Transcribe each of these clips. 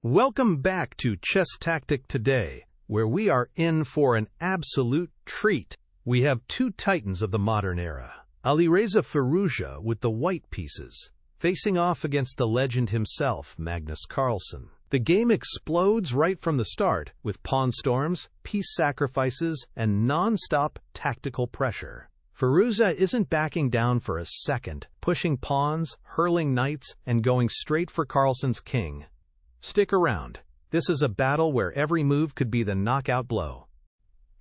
Welcome back to Chess Tactic Today, where we are in for an absolute treat. We have two titans of the modern era, Alireza Firouzja with the white pieces, facing off against the legend himself, Magnus Carlsen. The game explodes right from the start, with pawn storms, piece sacrifices, and non-stop tactical pressure. Firouzja isn't backing down for a second, pushing pawns, hurling knights, and going straight for Carlsen's king. Stick around. This is a battle where every move could be the knockout blow.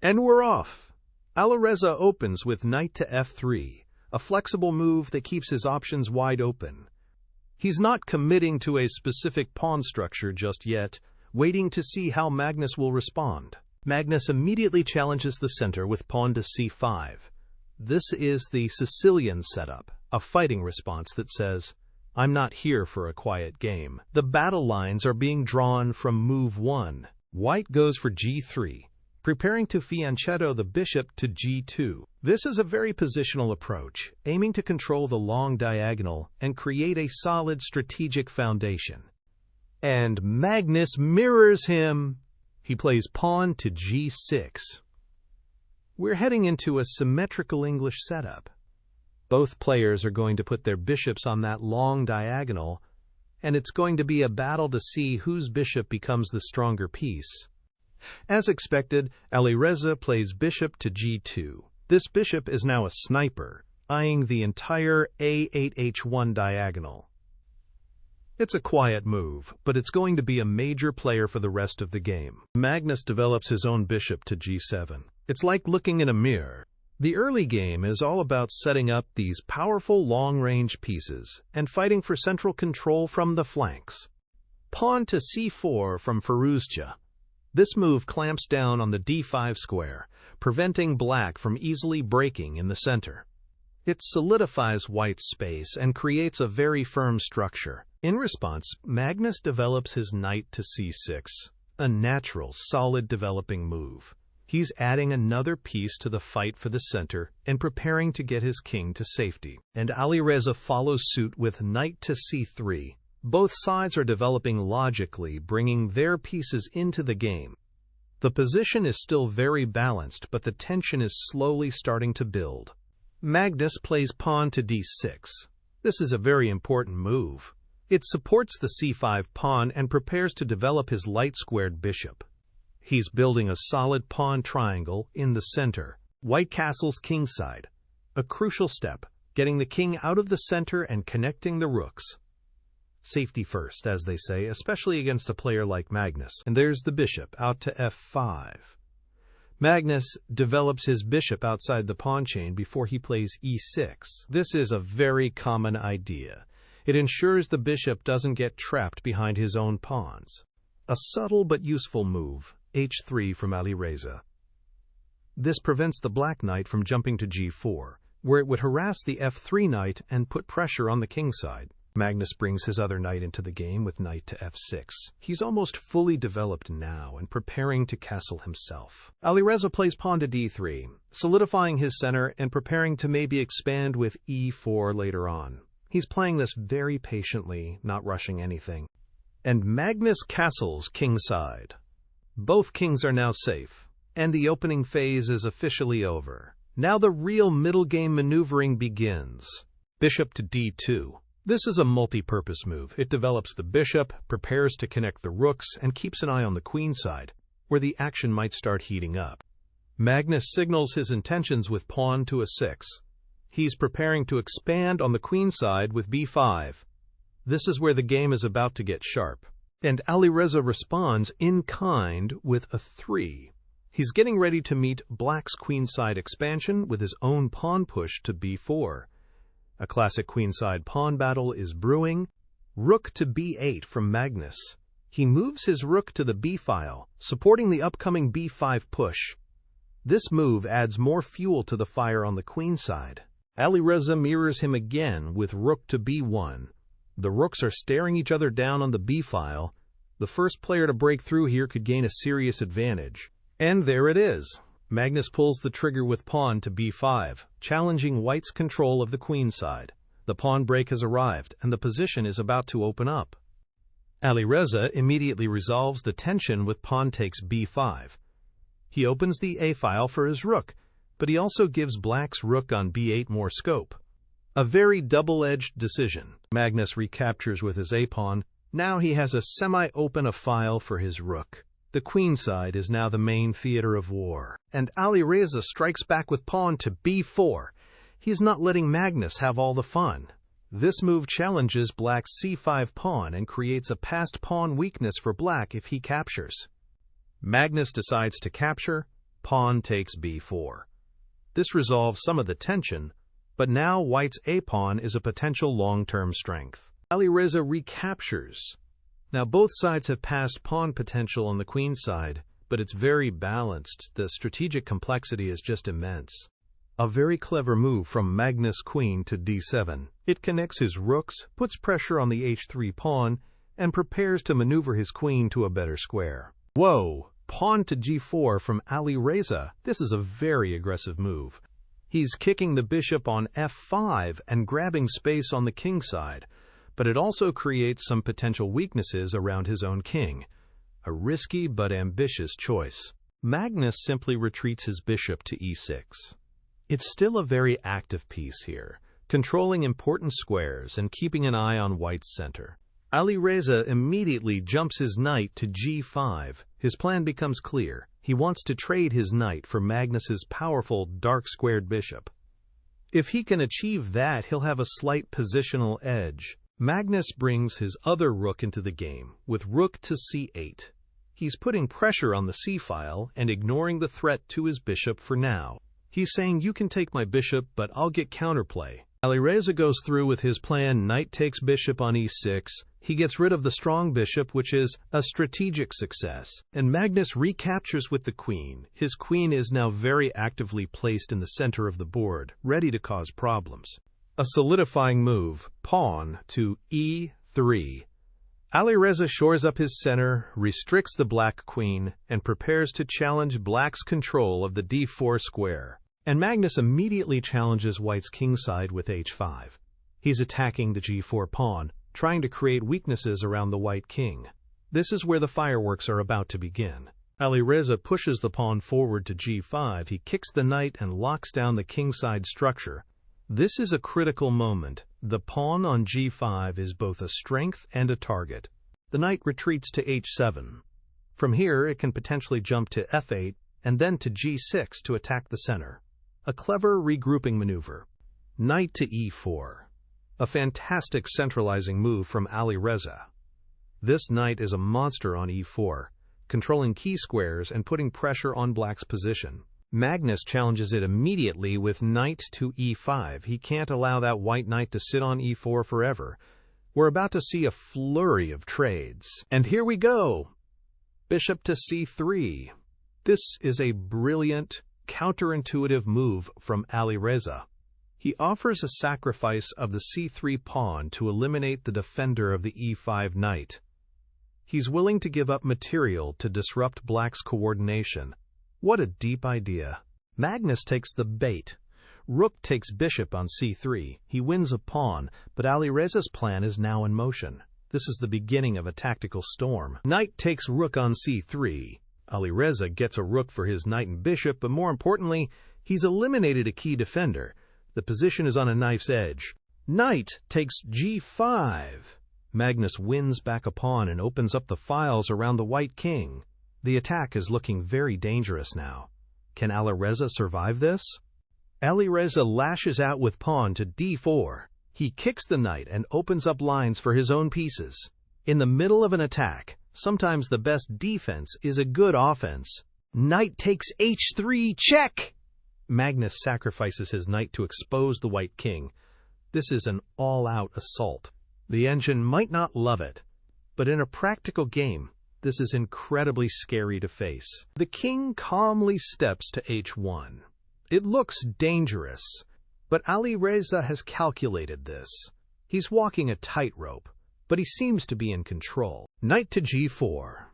And we're off. Alireza opens with knight to f3, a flexible move that keeps his options wide open. He's not committing to a specific pawn structure just yet, waiting to see how Magnus will respond. Magnus immediately challenges the center with pawn to c5. This is the Sicilian setup, a fighting response that says, "I'm not here for a quiet game." The battle lines are being drawn from move 1. White goes for g3, preparing to fianchetto the bishop to g2. This is a very positional approach, aiming to control the long diagonal and create a solid strategic foundation. And Magnus mirrors him. He plays pawn to g6. We're heading into a symmetrical English setup. Both players are going to put their bishops on that long diagonal, and it's going to be a battle to see whose bishop becomes the stronger piece. As expected, Alireza plays bishop to g2. This bishop is now a sniper, eyeing the entire a8h1 diagonal. It's a quiet move, but it's going to be a major player for the rest of the game. Magnus develops his own bishop to g7. It's like looking in a mirror. The early game is all about setting up these powerful long-range pieces and fighting for central control from the flanks. Pawn to c4 from Firouzja. This move clamps down on the d5 square, preventing black from easily breaking in the center. It solidifies white's space and creates a very firm structure. In response, Magnus develops his knight to c6, a natural, solid developing move. He's adding another piece to the fight for the center and preparing to get his king to safety. And Alireza follows suit with knight to c3. Both sides are developing logically, bringing their pieces into the game. The position is still very balanced, but the tension is slowly starting to build. Magnus plays pawn to d6. This is a very important move. It supports the c5 pawn and prepares to develop his light-squared bishop. He's building a solid pawn triangle in the center. White castles kingside, a crucial step, getting the king out of the center and connecting the rooks. Safety first, as they say, especially against a player like Magnus. And there's the bishop out to f5. Magnus develops his bishop outside the pawn chain before he plays e6. This is a very common idea. It ensures the bishop doesn't get trapped behind his own pawns. A subtle but useful move, h3 from Alireza. This prevents the black knight from jumping to g4, where it would harass the f3 knight and put pressure on the king side. Magnus brings his other knight into the game with knight to f6. He's almost fully developed now and preparing to castle himself. Alireza plays pawn to d3, solidifying his center and preparing to maybe expand with e4 later on. He's playing this very patiently, not rushing anything. And Magnus castles kingside. Both kings are now safe, and the opening phase is officially over. Now the real middle game maneuvering begins. Bishop to d2. This is a multi-purpose move. It develops the bishop, prepares to connect the rooks, and keeps an eye on the queen side, where the action might start heating up. Magnus signals his intentions with pawn to a6. He's preparing to expand on the queen side with b5. This is where the game is about to get sharp. And Alireza responds in kind with a 3. He's getting ready to meet black's queenside expansion with his own pawn push to b4. A classic queenside pawn battle is brewing. Rook to b8 from Magnus. He moves his rook to the b file, supporting the upcoming b5 push. This move adds more fuel to the fire on the queen side. Alireza mirrors him again with rook to b1. The rooks are staring each other down on the b-file. The first player to break through here could gain a serious advantage. And there it is. Magnus pulls the trigger with pawn to b5, challenging white's control of the queen side. The pawn break has arrived, and the position is about to open up. Alireza immediately resolves the tension with pawn takes b5. He opens the a file for his rook, but he also gives black's rook on b8 more scope. A very double-edged decision. Magnus recaptures with his a-pawn. Now he has a semi-open file for his rook. The queenside is now the main theater of war, and Alireza strikes back with pawn to b4. He's not letting Magnus have all the fun. This move challenges black's c5 pawn and creates a passed pawn weakness for black if he captures. Magnus decides to capture, pawn takes b4. This resolves some of the tension, but now white's a-pawn is a potential long-term strength. Alireza recaptures. Now both sides have passed pawn potential on the queen side, but it's very balanced. The strategic complexity is just immense. A very clever move from Magnus' queen to d7. It connects his rooks, puts pressure on the h3 pawn, and prepares to maneuver his queen to a better square. Whoa! Pawn to g4 from Alireza. This is a very aggressive move. He's kicking the bishop on f5 and grabbing space on the king side, but it also creates some potential weaknesses around his own king. A risky but ambitious choice. Magnus simply retreats his bishop to e6. It's still a very active piece here, controlling important squares and keeping an eye on white's center. Alireza immediately jumps his knight to g5. His plan becomes clear. He wants to trade his knight for Magnus's powerful dark-squared bishop. If he can achieve that, he'll have a slight positional edge. Magnus brings his other rook into the game, with rook to c8. He's putting pressure on the c-file and ignoring the threat to his bishop for now. He's saying, you can take my bishop, but I'll get counterplay. Alireza goes through with his plan, knight takes bishop on e6. He gets rid of the strong bishop, which is a strategic success. And Magnus recaptures with the queen. His queen is now very actively placed in the center of the board, ready to cause problems. A solidifying move, pawn to e3. Alireza shores up his center, restricts the black queen, and prepares to challenge black's control of the d4 square. And Magnus immediately challenges white's kingside with h5. He's attacking the g4 pawn, trying to create weaknesses around the white king. This is where the fireworks are about to begin. Alireza pushes the pawn forward to g5. He kicks the knight and locks down the kingside structure. This is a critical moment. The pawn on g5 is both a strength and a target. The knight retreats to h7. From here, it can potentially jump to f8 and then to g6 to attack the center. A clever regrouping maneuver. Knight to e4. A fantastic centralizing move from Alireza. This knight is a monster on e4, controlling key squares and putting pressure on black's position. Magnus challenges it immediately with knight to e5. He can't allow that white knight to sit on e4 forever. We're about to see a flurry of trades. And here we go! Bishop to c3. This is a brilliant, counterintuitive move from Alireza. He offers a sacrifice of the c3 pawn to eliminate the defender of the e5 knight. He's willing to give up material to disrupt black's coordination. What a deep idea. Magnus takes the bait. Rook takes bishop on c3. He wins a pawn, but Alireza's plan is now in motion. This is the beginning of a tactical storm. Knight takes rook on c3. Alireza gets a rook for his knight and bishop, but more importantly, he's eliminated a key defender. The position is on a knife's edge. Knight takes g5. Magnus wins back a pawn and opens up the files around the white king. The attack is looking very dangerous now. Can Alireza survive this? Alireza lashes out with pawn to d4. He kicks the knight and opens up lines for his own pieces. In the middle of an attack, sometimes the best defense is a good offense. Knight takes h3, check! Magnus sacrifices his knight to expose the white king. This is an all-out assault. The engine might not love it, but in a practical game, this is incredibly scary to face. The king calmly steps to h1. It looks dangerous, but Alireza has calculated this. He's walking a tightrope, but he seems to be in control. Knight to g4.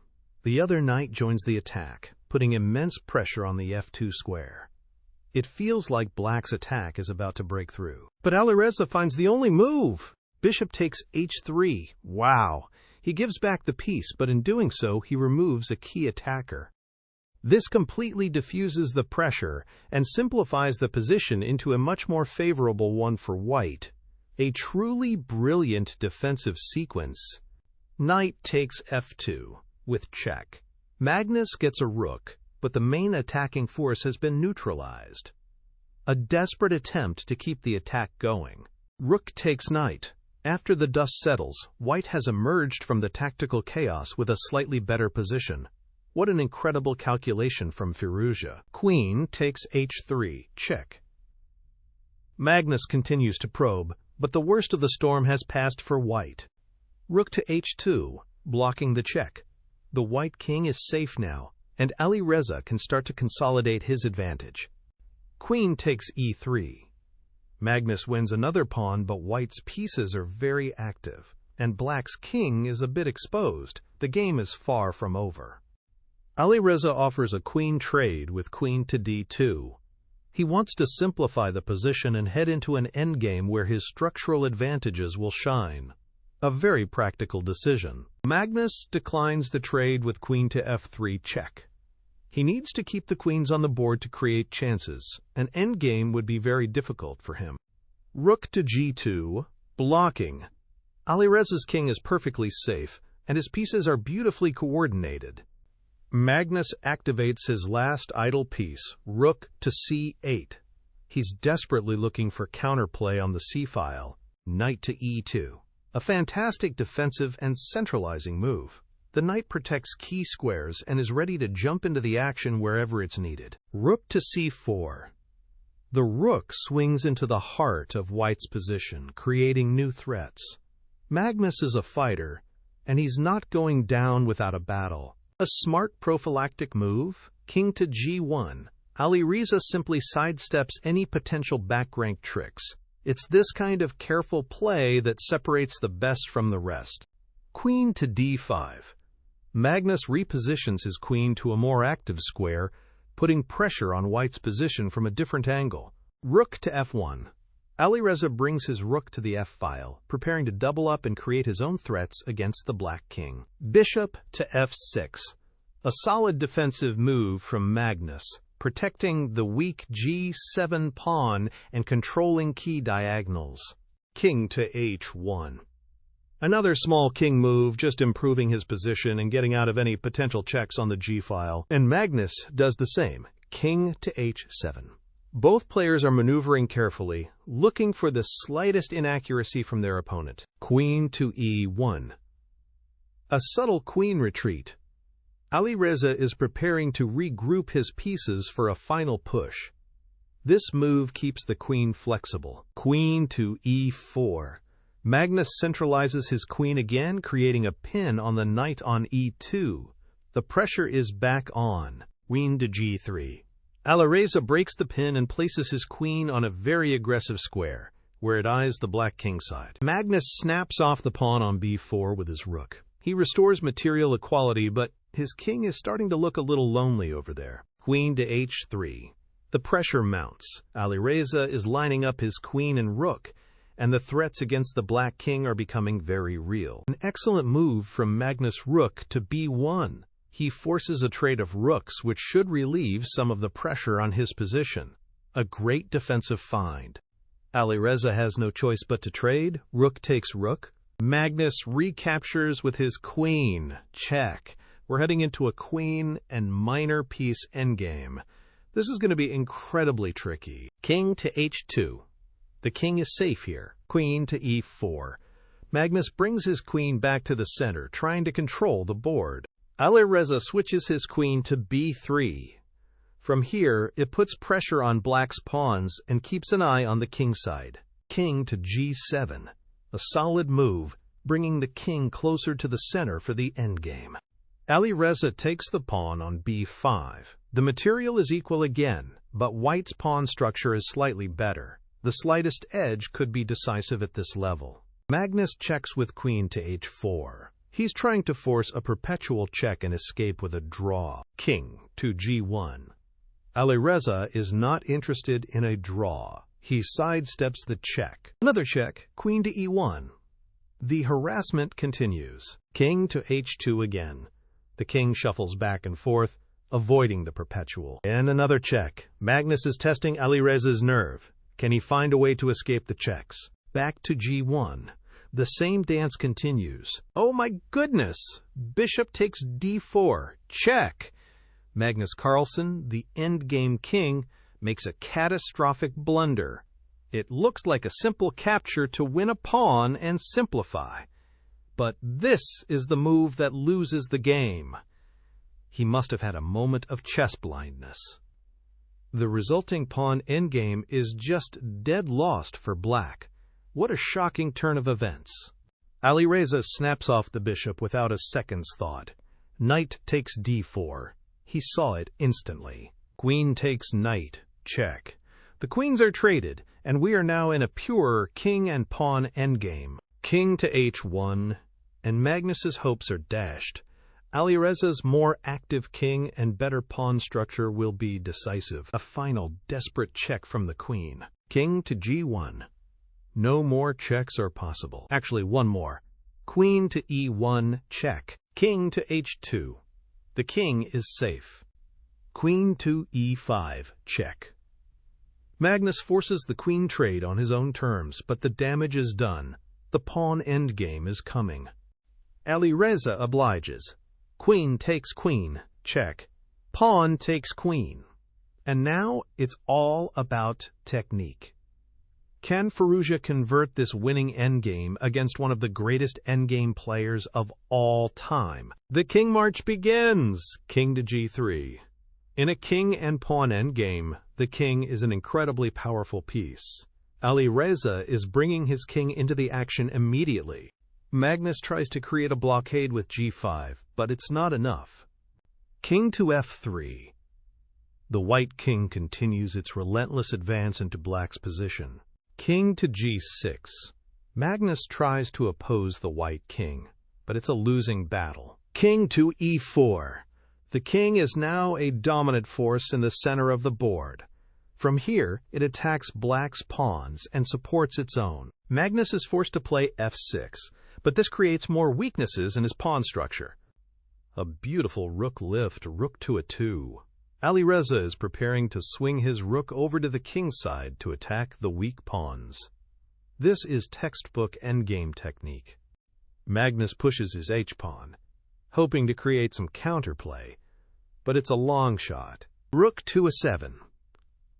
The other knight joins the attack, putting immense pressure on the f2 square. It feels like black's attack is about to break through. But Alireza finds the only move. Bishop takes h3. Wow! He gives back the piece, but in doing so, he removes a key attacker. This completely diffuses the pressure and simplifies the position into a much more favorable one for white. A truly brilliant defensive sequence. Knight takes f2 with check. Magnus gets a rook, but the main attacking force has been neutralized. A desperate attempt to keep the attack going. Rook takes knight. After the dust settles, white has emerged from the tactical chaos with a slightly better position. What an incredible calculation from Firouzja. Queen takes h3, check. Magnus continues to probe, but the worst of the storm has passed for white. Rook to h2, blocking the check. The white king is safe now, and Alireza can start to consolidate his advantage. Queen takes e3. Magnus wins another pawn, but white's pieces are very active, and black's king is a bit exposed. The game is far from over. Alireza offers a queen trade with queen to d2. He wants to simplify the position and head into an endgame where his structural advantages will shine. A very practical decision. Magnus declines the trade with queen to f3 check. He needs to keep the queens on the board to create chances. An endgame would be very difficult for him. Rook to g2, blocking. Alireza's king is perfectly safe, and his pieces are beautifully coordinated. Magnus activates his last idle piece, rook to c8. He's desperately looking for counterplay on the c-file, knight to e2. A fantastic defensive and centralizing move. The knight protects key squares and is ready to jump into the action wherever it's needed. Rook to c4. The rook swings into the heart of white's position, creating new threats. Magnus is a fighter, and he's not going down without a battle. A smart prophylactic move, king to g1. Alireza simply sidesteps any potential back-rank tricks. It's this kind of careful play that separates the best from the rest. Queen to d5. Magnus repositions his queen to a more active square, putting pressure on white's position from a different angle. Rook to f1. Alireza brings his rook to the f-file, preparing to double up and create his own threats against the black king. Bishop to f6. A solid defensive move from Magnus, protecting the weak g7 pawn and controlling key diagonals. King to h1. Another small king move, just improving his position and getting out of any potential checks on the g-file. And Magnus does the same, king to h7. Both players are maneuvering carefully, looking for the slightest inaccuracy from their opponent. Queen to e1. A subtle queen retreat. Alireza is preparing to regroup his pieces for a final push. This move keeps the queen flexible. Queen to e4. Magnus centralizes his queen again, creating a pin on the knight on e2. The pressure is back on. Queen to g3. Alireza breaks the pin and places his queen on a very aggressive square, where it eyes the black king side. Magnus snaps off the pawn on b4 with his rook. He restores material equality, but his king is starting to look a little lonely over there. Queen to h3. The pressure mounts. Alireza is lining up his queen and rook, and the threats against the black king are becoming very real. An excellent move from Magnus' rook to b1. He forces a trade of rooks, which should relieve some of the pressure on his position. A great defensive find. Alireza has no choice but to trade. Rook takes rook. Magnus recaptures with his queen. Check. We're heading into a queen and minor piece endgame. This is going to be incredibly tricky. King to h2. The king is safe here. Queen to e4. Magnus brings his queen back to the center, trying to control the board. Alireza switches his queen to b3. From here, it puts pressure on black's pawns and keeps an eye on the king side. King to g7. A solid move, bringing the king closer to the center for the endgame. Alireza takes the pawn on b5. The material is equal again, but white's pawn structure is slightly better. The slightest edge could be decisive at this level. Magnus checks with queen to h4. He's trying to force a perpetual check and escape with a draw. King to g1. Alireza is not interested in a draw. He sidesteps the check. Another check, queen to e1. The harassment continues. King to h2 again. The king shuffles back and forth, avoiding the perpetual. And another check. Magnus is testing Alireza's nerve. Can he find a way to escape the checks? Back to g1. The same dance continues. Oh my goodness! Bishop takes d4. Check! Magnus Carlsen, the endgame king, makes a catastrophic blunder. It looks like a simple capture to win a pawn and simplify. But this is the move that loses the game. He must have had a moment of chess blindness. The resulting pawn endgame is just dead lost for black. What a shocking turn of events. Alireza snaps off the bishop without a second's thought. Knight takes d4. He saw it instantly. Queen takes knight. Check. The queens are traded, and we are now in a pure king and pawn endgame. King to h1, and Magnus's hopes are dashed. Alireza's more active king and better pawn structure will be decisive. A final desperate check from the queen. King to g1. No more checks are possible. Actually, one more. Queen to e1, check. King to h2. The king is safe. Queen to e5, check. Magnus forces the queen trade on his own terms, but the damage is done. The pawn endgame is coming. Alireza obliges. Queen takes queen, check. Pawn takes queen. And now it's all about technique. Can Firouzja convert this winning endgame against one of the greatest endgame players of all time? The king march begins. King to g3. In a king and pawn endgame, the king is an incredibly powerful piece. Alireza is bringing his king into the action immediately. Magnus tries to create a blockade with g5, but it's not enough. King to f3. The white king continues its relentless advance into black's position. King to g6. Magnus tries to oppose the white king, but it's a losing battle. King to e4. The king is now a dominant force in the center of the board. From here, it attacks black's pawns and supports its own. Magnus is forced to play f6, but this creates more weaknesses in his pawn structure. A beautiful rook lift, rook to a2. Alireza is preparing to swing his rook over to the king's side to attack the weak pawns. This is textbook endgame technique. Magnus pushes his h-pawn, hoping to create some counterplay, but it's a long shot. Rook to a7.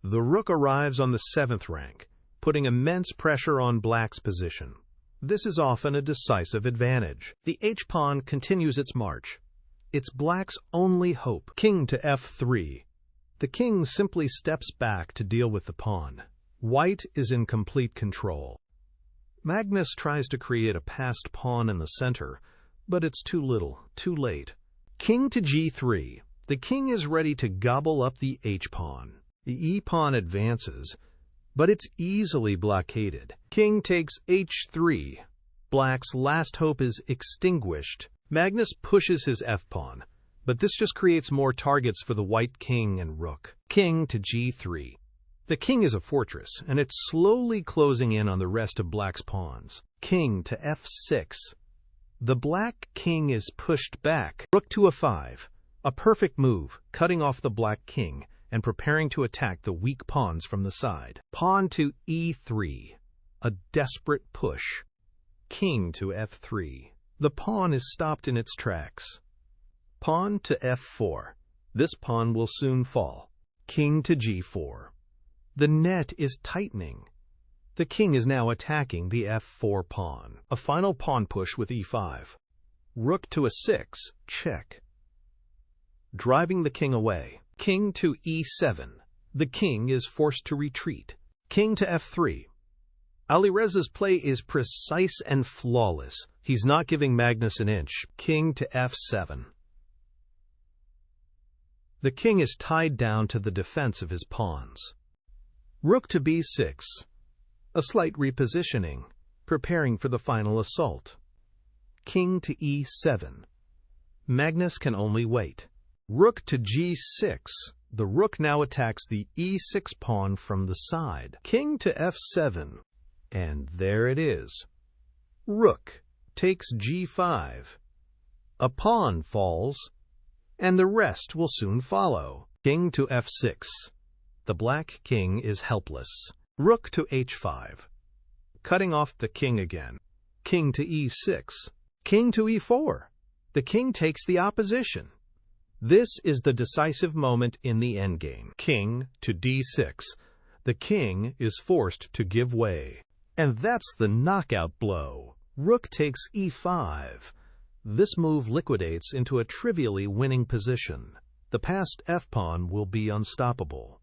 The rook arrives on the 7th rank, putting immense pressure on black's position. This is often a decisive advantage. The h-pawn continues its march. It's black's only hope. King to f3. The king simply steps back to deal with the pawn. White is in complete control. Magnus tries to create a passed pawn in the center, but it's too little, too late. King to g3. The king is ready to gobble up the h-pawn. The e-pawn advances, but it's easily blockaded. King takes h3. Black's last hope is extinguished. Magnus pushes his f-pawn, but this just creates more targets for the white king and rook. King to g3. The king is a fortress, and it's slowly closing in on the rest of black's pawns. King to f6. The black king is pushed back. Rook to a5. A perfect move, cutting off the black king and preparing to attack the weak pawns from the side. Pawn to e3. A desperate push. King to f3. The pawn is stopped in its tracks. Pawn to f4. This pawn will soon fall. King to g4. The net is tightening. The king is now attacking the f4 pawn. A final pawn push with e5. Rook to a6, check. Driving the king away. King to e7. The king is forced to retreat. King to f3. Alireza's play is precise and flawless. He's not giving Magnus an inch. King to f7. The king is tied down to the defense of his pawns. Rook to b6. A slight repositioning, preparing for the final assault. King to e7. Magnus can only wait. Rook to g6. The rook now attacks the e6 pawn from the side. King to f7. And there it is. Rook takes g5. A pawn falls, and the rest will soon follow. King to f6. The black king is helpless. Rook to h5. Cutting off the king again. King to e6. King to e4. The king takes the opposition. This is the decisive moment in the endgame. King to d6. The king is forced to give way. And that's the knockout blow. Rook takes e5. This move liquidates into a trivially winning position. The passed f-pawn will be unstoppable.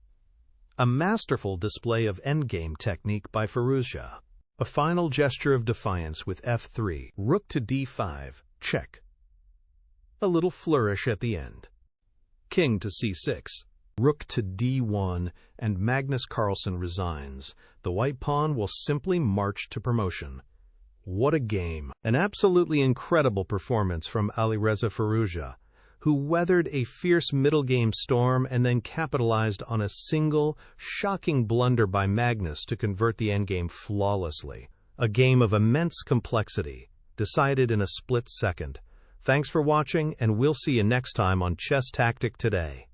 A masterful display of endgame technique by Firouzja. A final gesture of defiance with f3. Rook to d5. Check. A little flourish at the end. King to c6. Rook to d1, and Magnus Carlsen resigns. The white pawn will simply march to promotion. What a game. An absolutely incredible performance from Alireza Firouzja, who weathered a fierce middle game storm and then capitalized on a single, shocking blunder by Magnus to convert the endgame flawlessly. A game of immense complexity, decided in a split second. Thanks for watching, and we'll see you next time on Chess Tactic Today.